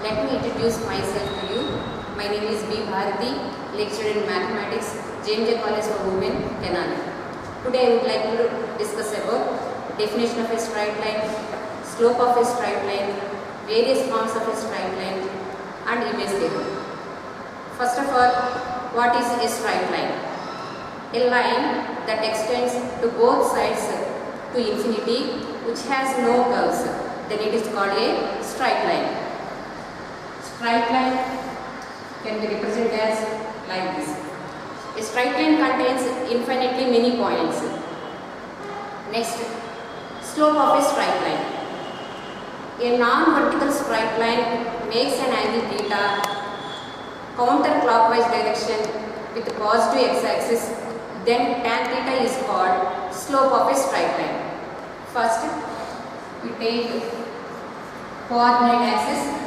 Let me introduce myself to you. My name is B. Bharati, lecturer in mathematics, JMJ College for Women, Tenali. Today I would like to discuss about definition of a straight line, slope of a straight line, various forms of a straight line, and image theorem. First of all, what is a straight line? A line that extends to both sides to infinity, which has no curves, then it is called a straight line. Straight line can be represented as like this. A straight line contains infinitely many points. Next, slope of a straight line. A non-vertical straight line makes an angle theta counterclockwise direction with positive x-axis, then tan theta is called slope of a straight line. First, we take coordinate axis.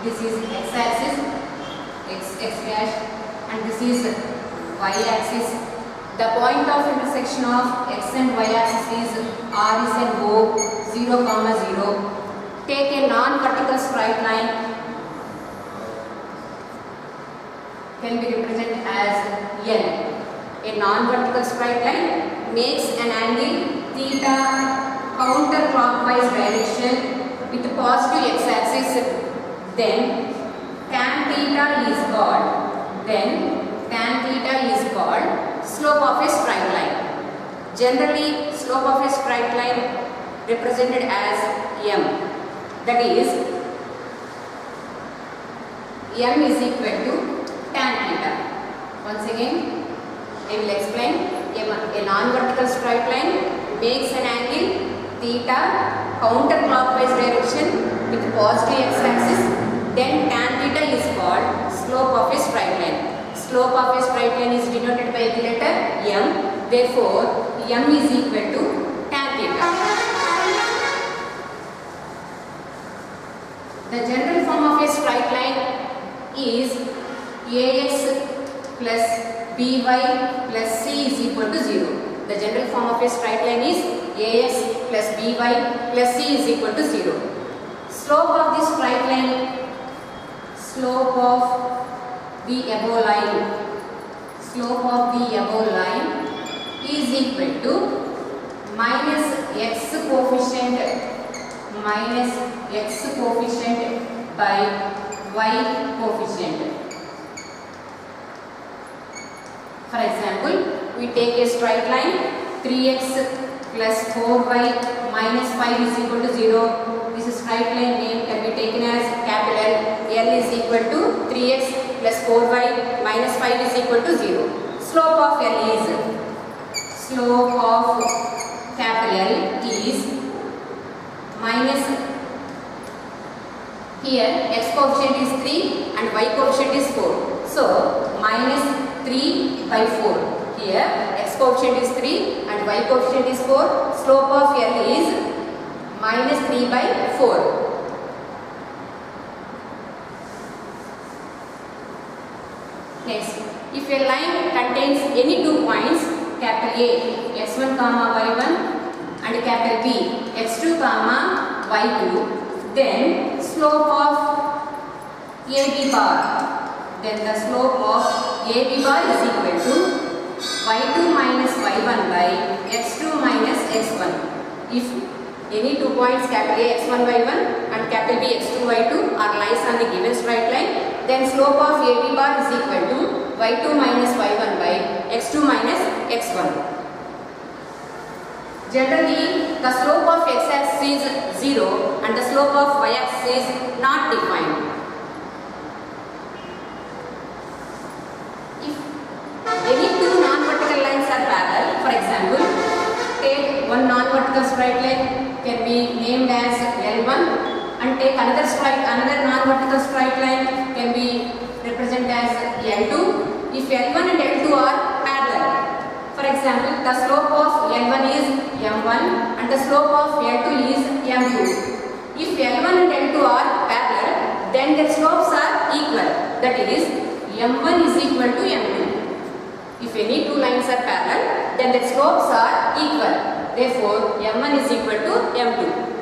This is x-axis, x dash, and this is y-axis. The point of intersection of x and y-axis is R is an O, 0, 0. Take a non-vertical straight line, can be represented as N. A non-vertical straight line makes an angle theta counterclockwise direction with positive x-axis. Then tan theta is called slope of a straight line. Generally, slope of a straight line represented as m. That is, m is equal to tan theta. Once again, I will explain. A non-vertical straight line makes an angle theta counterclockwise direction with positive x-axis. Then tan theta is called slope of a straight line. Slope of a straight line is denoted by the letter m. Therefore, m is equal to tan theta. The general form of a straight line is ax plus by plus c is equal to 0. The general form of a straight line is ax plus by plus c is equal to 0. Slope of the straight line, slope of the above line is equal to minus x coefficient by y coefficient. For example, we take a straight line 3x plus 4y minus 5 is equal to 0. This straight line name can be taken as capital L. L is equal to 3x plus 4y minus 5 is equal to 0. Slope of L is, capital L is minus, here x coefficient is 3 and y coefficient is 4. So, minus 3 by 4. Here x coefficient is 3 and y coefficient is 4. Slope of L is minus 3 by 4. Next, if a line contains any two points, capital A, x1, y1 and capital B, x2, y2, then slope of AB bar, then the slope of AB bar is equal to y2 minus y1 by x2 minus x1. If any two points capital A, x1, y1 and capital B, x2, y2 are lies on the given straight line, then slope of AB bar is equal to y2 minus y1 by x2 minus x1. Generally, the slope of x-axis is 0 and the slope of y-axis is not defined. If any two non-vertical lines are parallel, for example, take one non-vertical straight line can be named as L1 and take another non-vertical straight line can be represented as L2. If L1 and L2 are parallel, for example, the slope of L1 is m1 and the slope of L2 is m2. If L1 and L2 are parallel, then their slopes are equal. That is, m1 is equal to m2. If any two lines are parallel, then their slopes are equal. Therefore, m1 is equal to m2.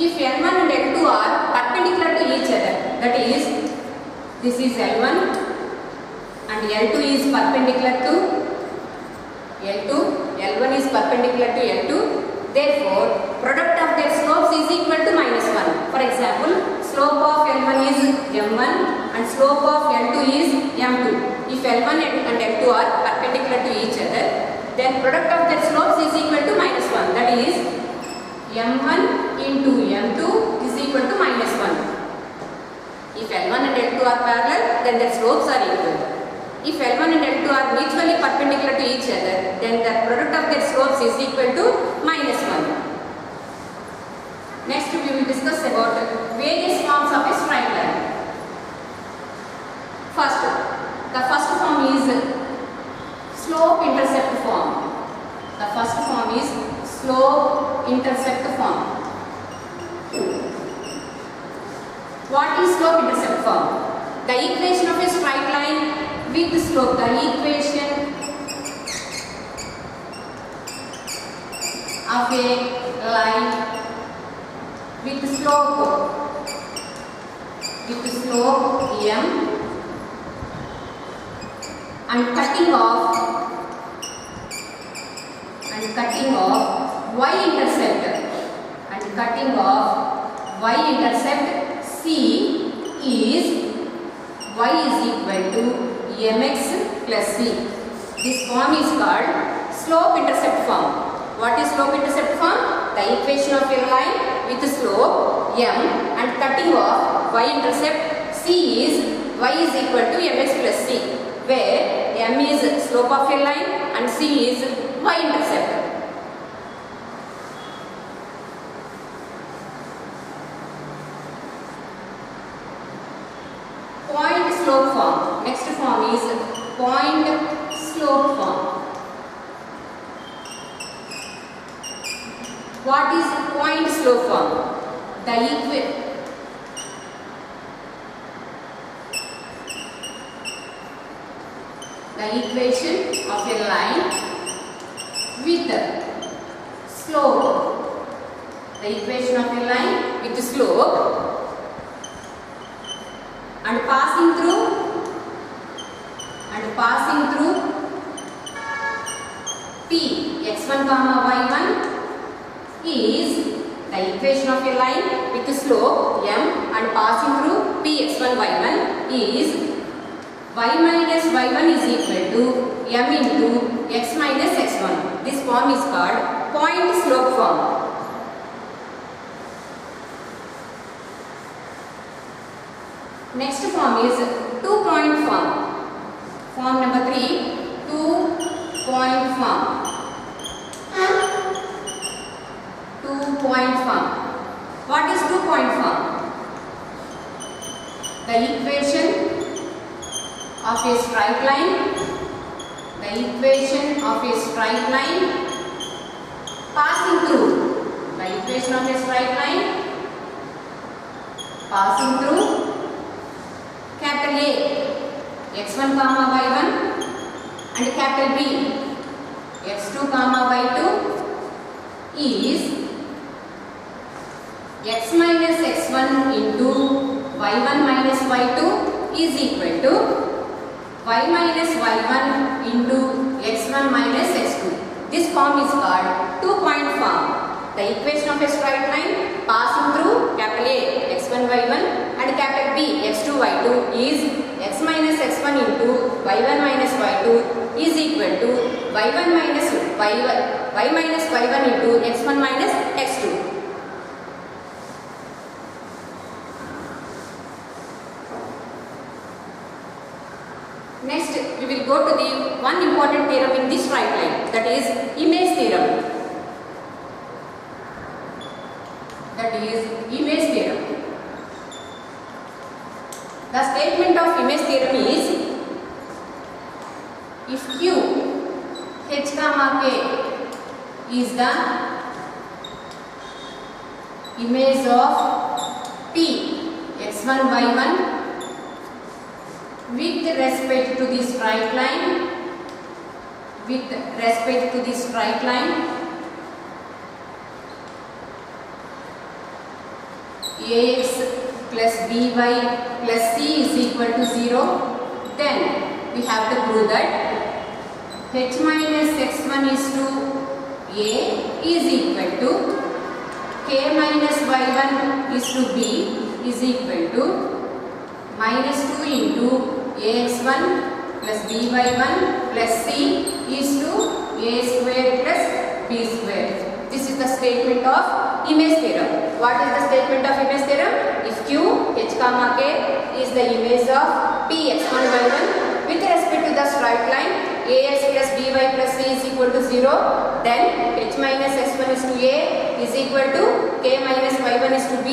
if L1 and L2 are perpendicular to each other, that is, this is L1 and L2 is perpendicular to L2, L1 is perpendicular to L2, therefore product of their slopes is equal to -1. For example, slope of L1 is m1 and slope of L2 is m2. If L1 and L2 are perpendicular to each other, then product of their slopes is equal to -1. That is, m1 into m2 is equal to -1. If L1 and L2 are parallel, then their slopes are equal. If L1 and L2 are mutually perpendicular to each other, then the product of their slopes is equal to -1. Next we will discuss about various forms of a straight line. First, the first form is slope intercept form. The first form is slope intercept form. What is slope intercept form? The equation of a straight line with slope. The equation of a line with slope m and cutting off y-intercept C is y is equal to mx plus c. This form is called slope intercept form. What is slope intercept form? The equation of a line with slope m and cutting off y-intercept c is y is equal to mx plus c, where m is slope of a line and c is y-intercept. Point slope form. Next form is point slope form. What is point slope form? The equation of a line with slope. The equation of a line with slope and passing through P x1 comma y1 is the equation of a line with slope m and passing through P x1 y1 is y minus y1 is equal to m into x minus x1. This form is called point slope form. Next form is two-point form. Form number 3, two-point form. Two-point form. What is two-point form? The equation of a straight line. The equation of a straight line passing through. The equation of a straight line passing through capital A x1 comma y1 and capital B x2 comma y2 is x minus x1 into y1 minus y2 is equal to y minus y1 into x1 minus x2. This form is called two-point form. The equation of a straight line passing through capital A x1 y1 and capital B x2 y2 is x minus x1 into y1 minus y2 is equal to y1 minus y minus y1 into x1 minus x2. Next, we will go to the one important theorem in this straight line, that is image theorem. The statement of image theorem is, if Q h comma k is the image of P x1 y1 with respect to the straight line, ax plus by plus c is equal to 0, then we have to prove that h minus x1 is to a is equal to k minus y1 is to b is equal to minus 2 into ax1 plus by1 plus c is to a square plus b square. This is the statement of image theorem. What is the statement of image theorem? If q h comma k is the image of p x1 y1 with respect to the straight line ax plus by plus c is equal to 0, then h minus x1 is to a is equal to k minus y1 is to b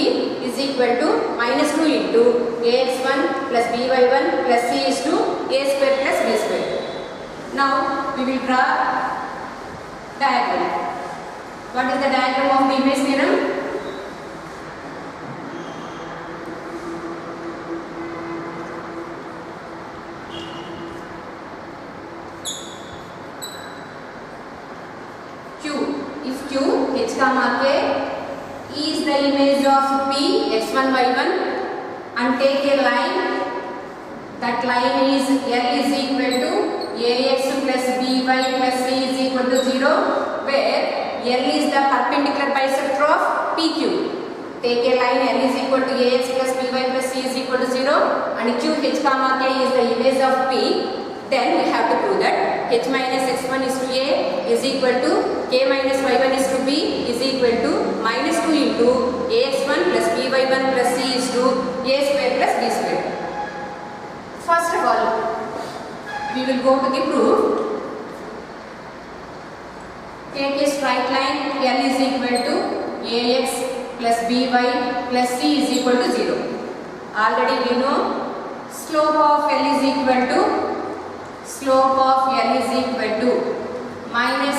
is equal to minus 2 into ax1 plus by1 plus c is to a square plus b square. Now we will draw diagram. What is the diagram of the image theorem? If q h comma k is the image of p x1 y1 and take a line, that line is L is equal to ax plus by plus c is equal to 0, where L is the perpendicular bisector of PQ. Take a line L is equal to ax plus by plus c is equal to 0 and q h comma k is the image of p. Then we have to prove that h minus x1 is to a is equal to k minus y1 is to b is equal to minus 2 into ax1 plus by1 plus c is to a square plus b square. First of all, we will go to the proof. Take a straight line L is equal to ax plus by plus c is equal to 0. Already we know slope of L is equal to minus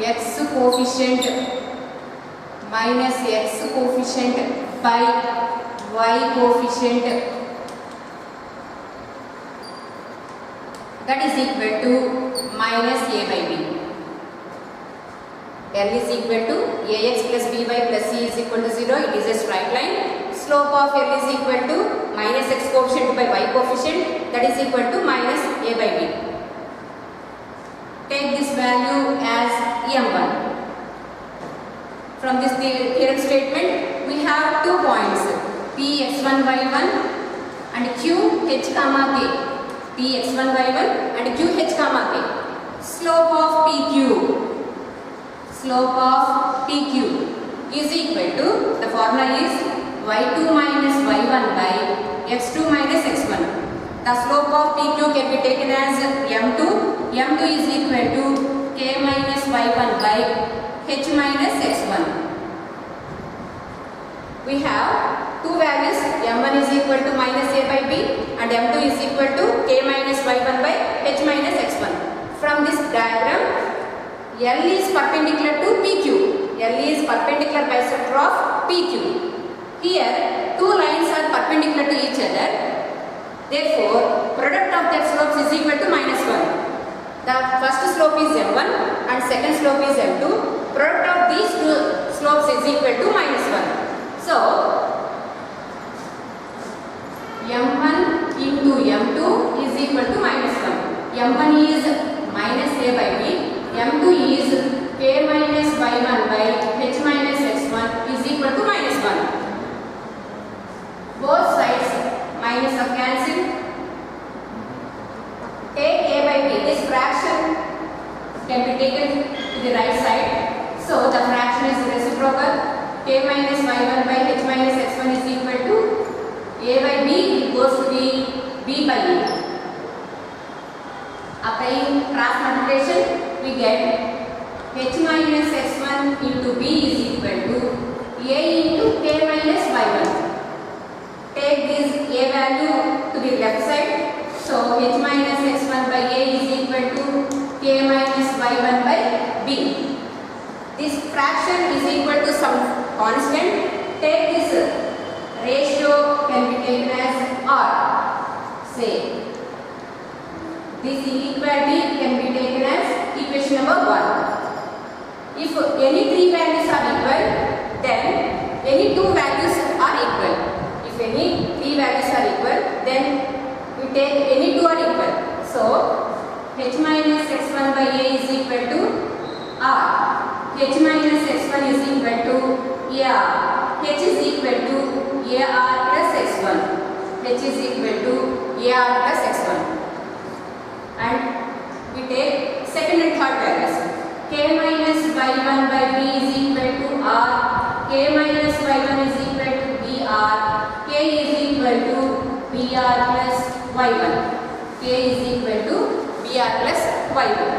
x coefficient by y coefficient, that is equal to minus a by b. L is equal to ax plus by plus c is equal to 0. It is a straight line. Slope of L is equal to minus x coefficient by y coefficient, that is equal to minus a by b. Take this value as m1. From this theorem statement, we have 2 points p x1 y1 and q h comma k. p x1 y1 and q h comma k. Slope of pq is equal to, the formula is y2 minus y1 by x2 minus x1. The slope of pq can be taken as m2. m2 is equal to k minus y1 by h minus x1. We have two values, m1 is equal to minus a by b and m2 is equal to k minus y1 by h minus x1. From this diagram, L is perpendicular to PQ. L is perpendicular bisector of PQ. Here, two lines are perpendicular to each other. Therefore, product of their slopes is equal to minus 1. The first slope is m1 and second slope is m2. Product of these two slopes is equal to minus 1. So, m1 into m2 is equal to minus 1. m1 is minus a by b. m2 is k minus y1 by h minus x1 is equal to minus 1. Both sides minus are cancelled. Take a by b. This fraction can be taken to the right side. So the fraction is reciprocal. K minus y1 by h minus x1 is equal to a by b goes to the b by a. Applying cross multiplication, we get h minus x1 into b is equal to a into k minus y1. Take this a value to the left side. So h minus x1 by a is equal to k minus y1 by b. This fraction is equal to some constant. Take this ratio can be taken as r. Say this inequality can be taken as equation number 1. If any three values are equal, then any two values are equal. take any two are equal. So h minus x1 by a is equal to r. H minus x1 is equal to ar. H is equal to ar plus x1. H is equal to ar plus x1. And we take second and third values. K minus y1 by b is equal to r. K minus y1 is equal to br. K is equal to br plus y1. K is equal to br plus y1.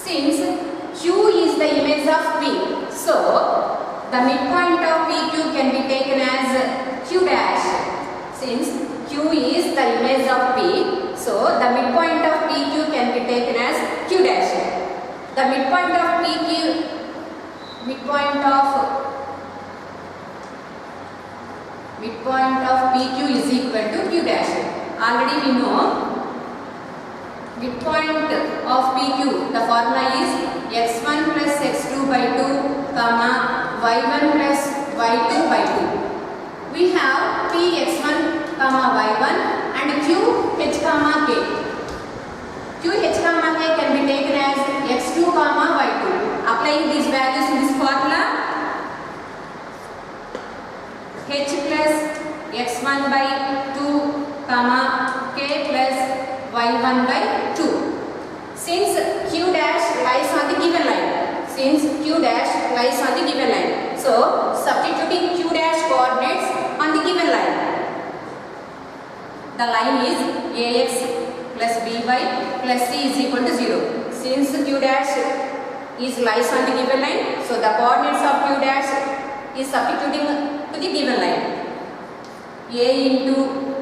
Since Q is the image of P, so the midpoint of PQ can be taken as Q dash. Since Q is the image of P, so the midpoint of PQ can be taken as Q dash. The midpoint of PQ is equal to Q dash. Already we know midpoint of PQ, the formula is x1 plus x2 by 2, comma y1 plus y2 by 2. We have P x1 comma y1 and Q h comma k. Q h comma k can be taken as x2 comma y2. Applying these values in this formula, h plus x1 by 2 comma k plus y1 by 2. Since Q dash lies on the given line. So substituting Q dash coordinates on the given line. The line is ax plus by plus c is equal to 0. Since Q dash lies on the given line, so the coordinates of Q dash is substituting to the given line. A into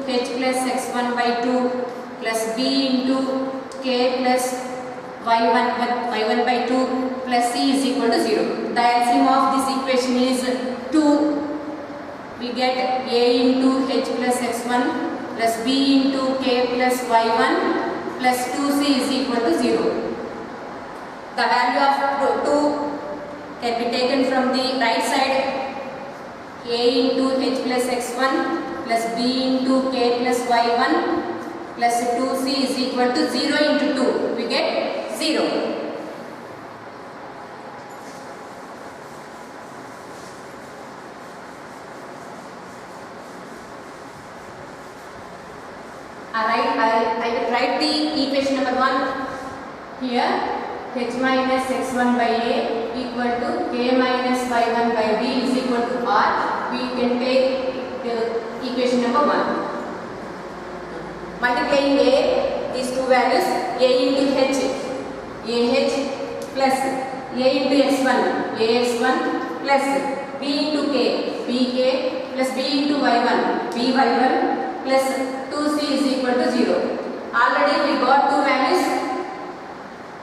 h plus x1 by 2 plus b into k plus y1 by 2 plus c is equal to 0. The LCM of this equation is 2. We get a into h plus x1 plus b into k plus y1 plus 2c is equal to 0. The value of 2 can be taken from the right side. A into h plus x1 plus b into k plus y1 plus 2c is equal to 0 into 2. We get 0. I will write the equation number 1 here. H minus x1 by a equal to k minus y1 by b is equal to r. We can take the equation number 1. Multiplying these two values, a into h, ah plus a into x1, ax1 plus b into k, bk plus b into y1, by1 plus 2c is equal to 0. Already we got two values.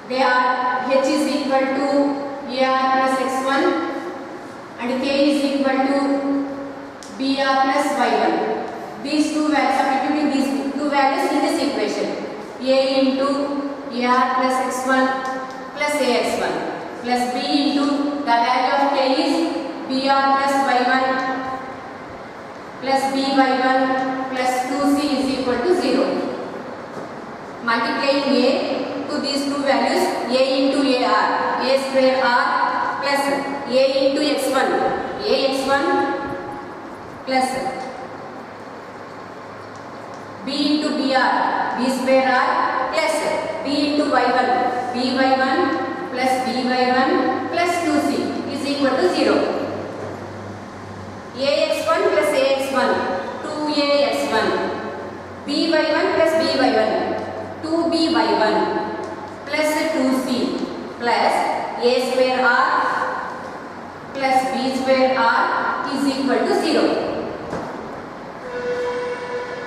They are h is equal to ar plus x1 and k is equal to br plus y1. These two values, substituting these two values in this equation, a into ar plus x1 plus ax1 plus b into the value of k is br plus y1 plus by1 plus 2c is equal to 0. Multiplying a to these two values, a into ar, a square r plus a into x1, ax1 plus b into br, b square r plus b into y1, by1 plus by1 plus 2c is equal to 0. ax1 plus ax1, 2ax1, by1 plus by1, 2by1 plus 2c plus a square r plus b square r is equal to 0.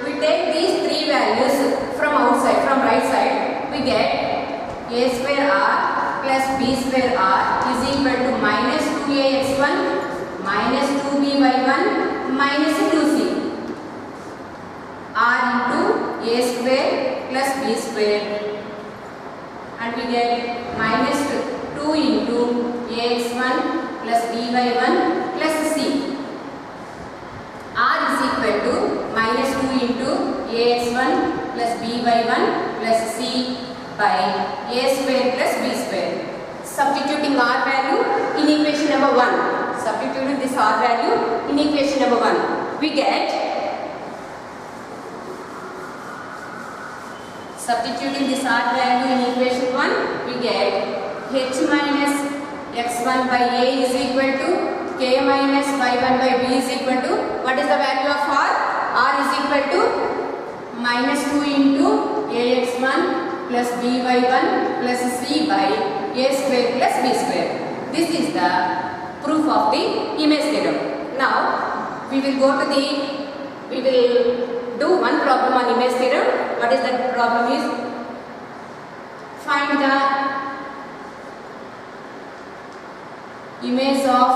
We take these three values from outside, from right side, we get a square r plus b square r is equal to minus 2ax1 minus 2by1 minus 2c, r into a square plus b square, and we get minus 2 into ax1 plus by1 ax1 plus by1 plus c by a square plus b square. Substituting r value in equation number 1. Substituting this r value in equation number 1. We get, substituting this r value in equation 1, we get h minus x1 by a is equal to k minus y1 by b is equal to, what is the value of r? R is equal to minus 2 into ax1 plus by1 plus c by a square plus b square. This is the proof of the image theorem. Now we will do one problem on image theorem. What is that problem is, find the image of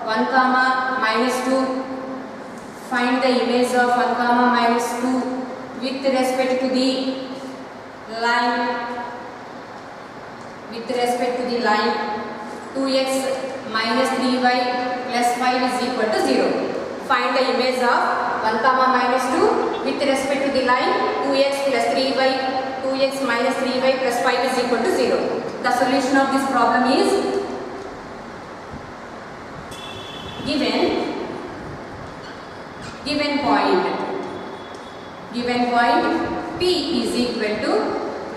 1 comma minus 2. Find the image of 1 comma minus 2 with respect to the line 2x minus 3y plus 5 is equal to 0. Find the image of 1 comma minus 2 with respect to the line 2x plus 3y, 2x minus 3y plus 5 is equal to 0. The solution of this problem is given point P is equal to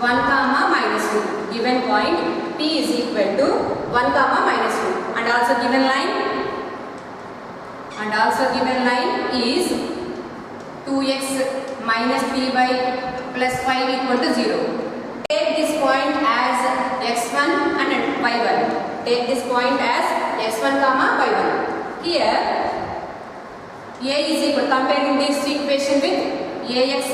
1 comma minus 2. Given point P is equal to 1 comma minus 2, and also given line is 2x minus 3y plus 5 equal to 0. Take this point as x1 and y1. Take this point as x1 comma y1. Here a is equal, comparing this equation with ax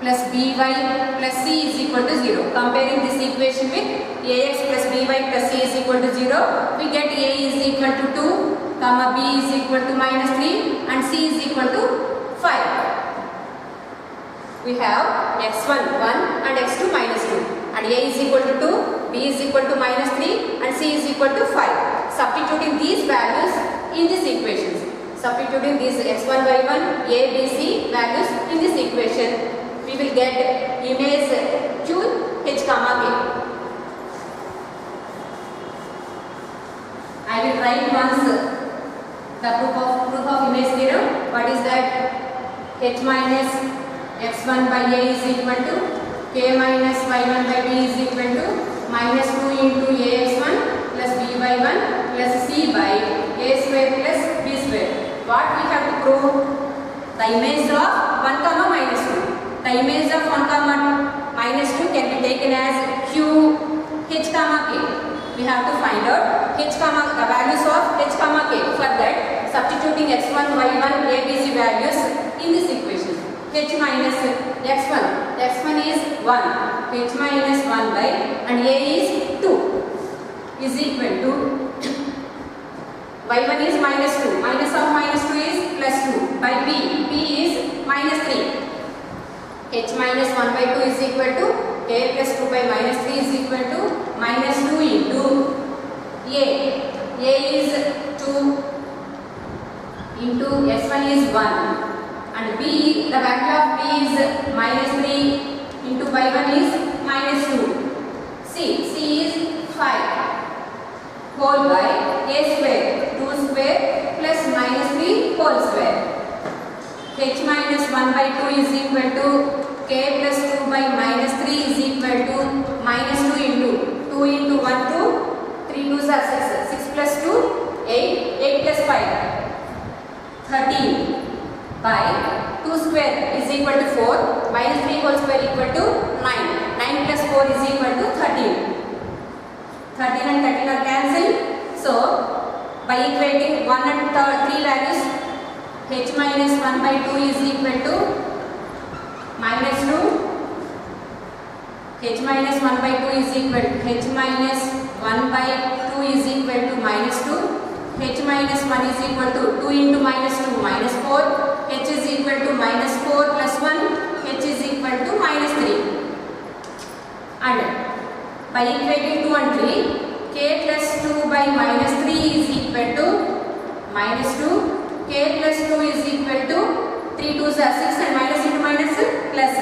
plus by plus c is equal to 0. Comparing this equation with ax plus by plus c is equal to 0, we get a is equal to 2, comma b is equal to minus 3 and c is equal to 5. We have x1 1 and x2 minus 2, and a is equal to 2, b is equal to minus 3 and c is equal to 5. Substituting these values in these equations. Substituting these x1, y1, a, b, c values in this equation, we will get image q h comma k. I will write once the proof of image theorem. What is that? H minus x1 by a is equal to k minus y1 by b is equal to minus 2 into ax1 plus b by 1 plus c by a square plus b square. What we have to prove? The image of 1 comma minus 2. The image of 1 comma minus 2 can be taken as q h comma k. We have to find out the values of h comma k. For that, substituting x1, y1, a, b, c values in this equation. H minus x1 is 1, h minus 1 by, and a is 2 is equal to y1 is minus 2, minus of minus 2 is plus 2 by b is minus 3. H minus 1 by 2 is equal to k plus 2 by minus 3 is equal to minus 2 into a is 2 into s1 is 1, and b, the value of b is minus 3 into y1 is minus 2. C is 5 whole by a square, 2 square plus minus 3 whole square. H minus 1 by 2 is equal to k plus 2 by minus 3 is equal to minus 2 into 2 into 1 2, 3 2s are 6, 6 plus 2 8, 8 plus 5 13 by 2 square is equal to 4, minus 3 whole square equal to 9, 9 plus 4 is equal to 13. 13 and 13 are cancelled. So by equating 1 and 3 values, h minus 1 by 2 is equal to minus 2, h minus 1 by 2 is equal to h minus 1 by 2 is equal to minus 2, h minus 1 is equal to 2 into minus 2 minus 4, h is equal to minus 4 plus 1, h is equal to minus 3. And by equating 2 and 3, k plus 2 by minus 3 is equal to minus 2, k k plus 2 is equal to 3 2s are 6 and minus into minus plus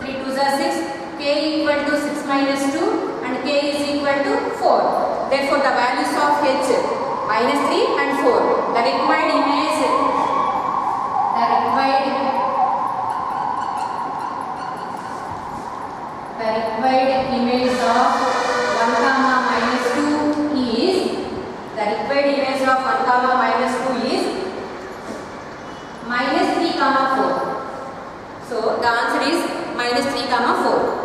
3 2s are 6, k equal to 6 minus 2 and k is equal to 4. Therefore, the values of h minus 3 and 4. The required image of 1 comma minus 2 is minus 3 comma 4. So the answer is minus 3 comma 4.